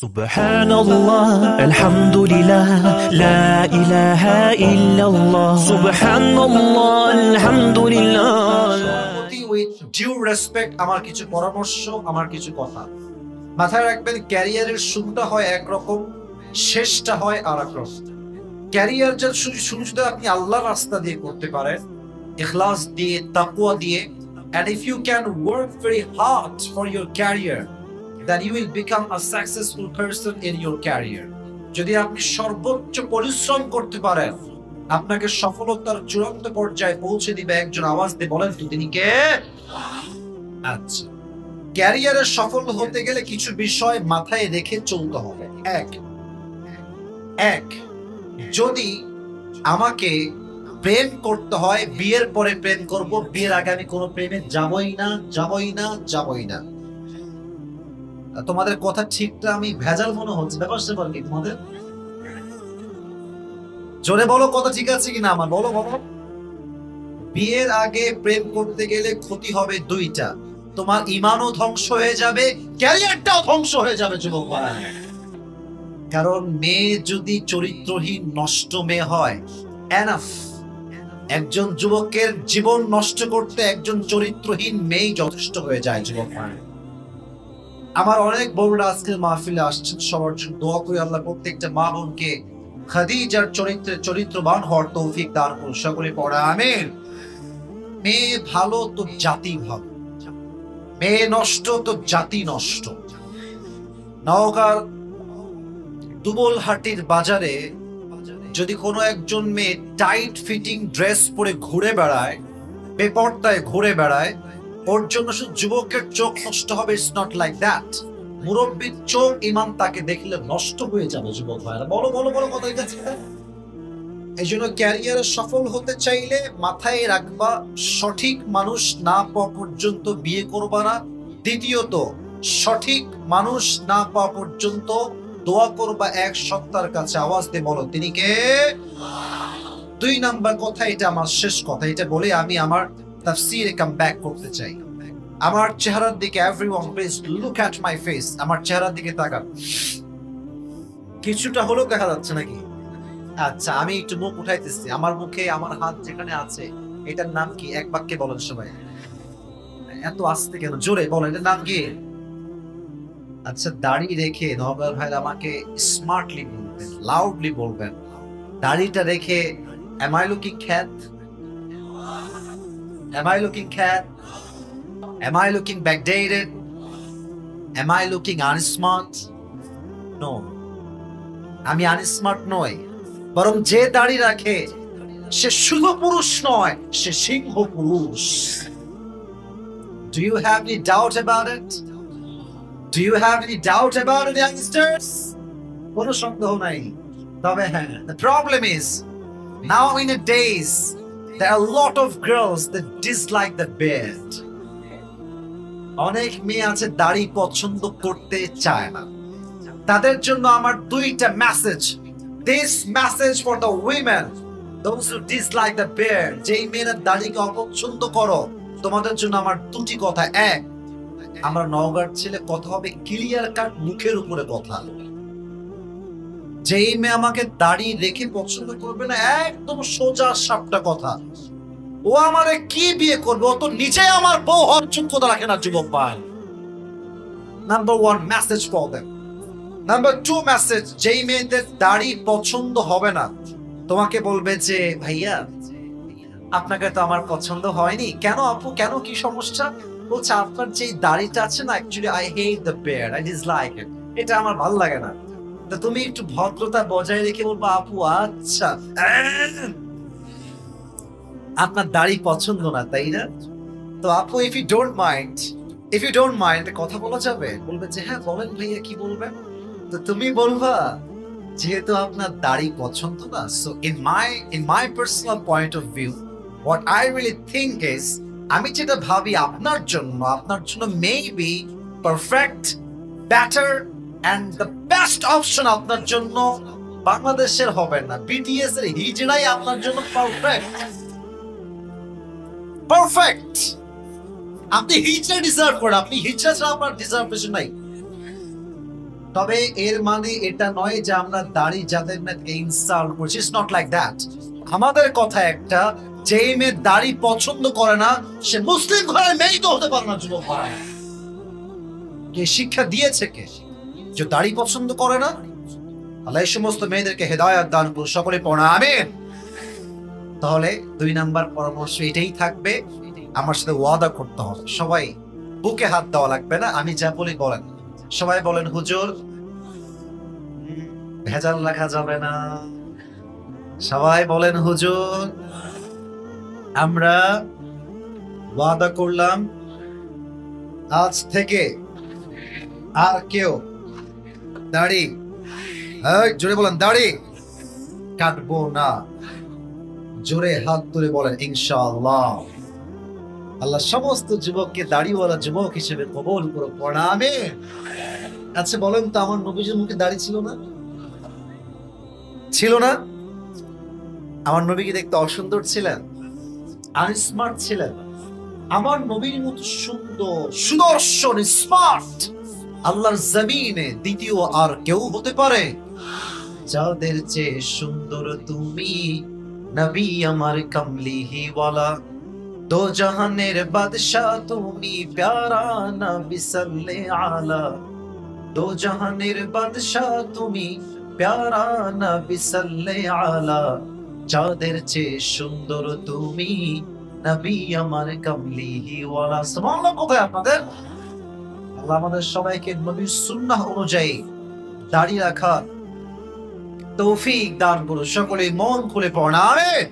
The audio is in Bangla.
Subhanallah, alhamdulillah, la ilaha illallah. Subhanallah, alhamdulillah. With due respect, আমার কিছু পরামর্শ, আমার কিছু কথা মাথায় রাখবেন। ক্যারিয়ারের শুরুটা হয় একরকম, শেষটা হয় আর এক রকম। ক্যারিয়ার শুরু যদি আপনি আল্লাহর রাস্তা দিয়ে করতে পারেন, ইখলাস দিয়ে, তাকওয়া দিয়ে, and if you can work very hard for your career, then you will become a successful person in your career. যদি আপনি সর্বোচ্চ পরিশ্রম করতে পারেন, আপনাকে সফলতার চূড়ান্ত পর্যায়ে পৌঁছে দিবে একজন। আওয়াজ দিয়ে বলেন তো তিনি কে? আচ্ছা, ক্যারিয়ারে সফল হতে গেলে কিছু বিষয় মাথায় রেখে চলতে হবে। এক, যদি আমাকে প্রেম করতে হয়, বিয়ের পরে প্রেম করব, বিয়ের আগে আমি কোনো প্রেমে যাবই না। তোমাদের কথা ঠিকটা আমি ভেজাল মনে হচ্ছে, ব্যাপারটা বল কি তোমাদের? জোরে বলো কথা ঠিক আছে কিনা আমার, বলো। বিয়ের আগে প্রেম করতে গেলে ক্ষতি হবে দুইটা, তোমার ঈমানও ধ্বংস হয়ে যাবে, ক্যারিয়ারটাও ধ্বংস হয়ে যাবে যুবক ভাই। কারণ মেয়ে যদি চরিত্রহীন নষ্ট মেয়ে হয়, এনাফ। একজন যুবকের জীবন নষ্ট করতে একজন চরিত্রহীন মেয়ে যথেষ্ট হয়ে যায় যুবক ভাই। আমার অনেক বোনরা আজকের মাহফিলে আসছেন, সবার জন্য দোয়া করি আল্লাহ প্রত্যেকটা মা বোনকে খাদিজার চরিত্রবান হওয়ার তৌফিক দান করুন, সকলে পড়া আমিন। মেয়ে ভালো তো জাতি ভালো, মেয়ে নষ্ট তো জাতি নষ্ট। নওগাঁর দুবলহাটির বাজারে যদি কোনো একজন মেয়ে টাইট ফিটিং ড্রেস পরে ঘুরে বেড়ায়, বেপরদায় ঘুরে বেড়ায়, ওর জন্য শুধু যুবকের চোখ নষ্ট হবে, ইটস নট লাইক দ্যাট। মুরব্বীর চোখ, ঈমান তাকে দেখলে নষ্ট হয়ে যাবে যুবক ভাইরা। বলো কথা এটা ঠিক না? এই জন্য ক্যারিয়ারে সফল হতে চাইলে মাথায় রাখবা, সঠিক মানুষ না পাওয়া পর্যন্ত বিয়ে করবা না। দ্বিতীয়ত, সঠিক মানুষ না পাওয়া পর্যন্ত দোয়া করবা এক সত্তার কাছে। আওয়াজ দিয়ে বলো তিনি কে? দুই নাম্বার কথা, এটা আমার শেষ কথা, এটা বলে আমি আমার তাফসীরে কাম ব্যাক করতে চাই। আমার চেহারার দিকে, everyone please look at my face. আমার চেহারার দিকে তাকান। কিছুটা হলেও দেখা যাচ্ছে নাকি? আচ্ছা, আমি একটু মুখ উঠাইতেছি। আমার মুখে আমার হাত যেখানে আছে, এটার নাম কি? এক বাক্যে বলেন সবাই। এত আস্তে কেন? জোরে বলেন, এটার নাম কি? আচ্ছা, দাড়ি রেখে নওগাঁর ভাইরা আমাকে স্মার্টলি বলবেন, লাউডলি বলবেন। দাড়িটা রেখে am I looking cat? Am I looking cat? Am I looking backdated? Am I looking unsmart? No, আমি আনস্মার্ট নই, বরং যে দাড়ি রাখে সে শুধু পুরুষ নয়, সে সিংহ পুরুষ। Do you have any doubt about it? Do you have any doubt about it, youngsters? কোনো সন্দেহ নাই। তবে হ্যাঁ, the problem is now in the days there are a lot of girls that dislike the beard. অনেক মেয়ে আছে দাড়ি পছন্দ করতে চায় না। তাদের জন্য আমার দুইটা message. This message for the women, those who dislike the beard, যেই মেয়েরা দাড়িকে অপছন্দ করো, তোমাদের জন্য আমার দুটি কথা। এক, আমরা নওগাঁর ছেলে, কথা হবে ক্লিয়ার কাট, মুখের উপরে কথা। যেই মেয়ে আমাকে দাড়ি রেখে পছন্দ করবে না, একদম সোজা সাপটা কথা, ও আমারে কি বিয়ে করবে? ও তো নিজে আমার বউ হওয়ার যোগ্যতা রাখে না যুবক ভাই। Number one message for them. Number two message, যেই মেয়েদের দাড়ি পছন্দ হবে না, তোমাকে বলবে যে ভাইয়া আপনাকে তো আমার পছন্দ হয়নি। কেন আপু, কেন, কি সমস্যা? বলছে আপনার যে দাড়িটা আছে না, actually I hate the beard, I dislike it, এটা আমার ভালো লাগে না। তো তুমি একটু ভদ্রতা বজায় রেখে বলবো আপু আচ্ছা আপনার দাড়ি পছন্দ না, তাই না? তো আপু ইফ ইউ ডোন্ট মাইন্ড কথা বলা যাবে? বলবে যে হ্যাঁ বলেন ভাইয়া, কি বলবেন? তো তুমি বলবা যেহেতু আপনার দাড়ি পছন্দ না, so in my personal point of view, what I really think is, আমি যেটা ভাবি আপনার জন্য maybe perfect, better and the best option আপনার জন্য বাংলাদেশের হবে না, বিটিএস এর হিজড়াই আপনার জন্য পারফেক্ট। আপনি হিজড়া ডিজার্ভ করেন, আপনি হিজড়া ছাড়া আপনার ডিজার্ভেশন নাই। তবে এর মানে এটা নয় যে আমরা দাড়ি যাদের না ইনসাল্ট করছি, ইটস নট লাইক দ্যাট। আমাদের কথা একটা, যে মেয়ে দাড়ি পছন্দ করে না সে মুসলিম ঘরের মেয়েই তো হতে পারে না। যুবক ভাই, কে শিক্ষা দিয়েছে? কে যে দাড়ি পছন্দ করে না? আল্লাহ এই সমস্ত মেয়েদেরকে হেদায়েত দান করুন, সকলে পড়া আমিন। তাহলে 2 নাম্বার পরামর্শ এটাই থাকবে, আমার সাথে ওয়াদা করতে হবে। সবাই বুকে হাত দেওয়া লাগবে না, আমি যা বলি বলেন। সবাই বলেন হুজুর ভেজাল রাখা যাবে না। সবাই বলেন হুজুর আমরা ওয়াদা করলাম আজ থেকে আর কেউ দাড়ি, জোরে বলেন, দাড়ি কাটবো না। জোরে হাত তুলে বলেন ইনশাআল্লাহ। আল্লাহ সমস্ত যুবককে দাড়িওয়ালা যুবক হিসেবে কবুল করে পড়া আমিন। আচ্ছা বলেন তো, আমার নবীজির মুখে দাড়ি ছিল না? ছিল না? আমার নবী কি দেখতে অসুন্দর ছিলেন? আনস্মার্ট ছিলেন? আমার নবীর মতো সুন্দর, সুদর্শন, স্মার্ট আল্লাহর জমিনে দ্বিতীয় আর কেউ হতে পারে? যাদের চেয়ে সুন্দর তুমি নবী আমার কমলিহি ওয়ালা, দো জাহানের বাদশাহ তুমি প্যারা নবী সাল্লে আলা, দো জাহানের বাদশাহ তুমি প্যারা নবী সাল্লে আলা, যাদের চেয়ে সুন্দর তুমি নবী আমার কমলিহি ওয়ালা। সুবহানাল্লাহ। কোথায় আপনাদের? আল্লাহ আমাদের সবাইকে নবীর সুন্নাহ অনুযায়ী দাড়ি রাখা তৌফিক দান করুন। সকলে মন খুলে পড়া আমিন।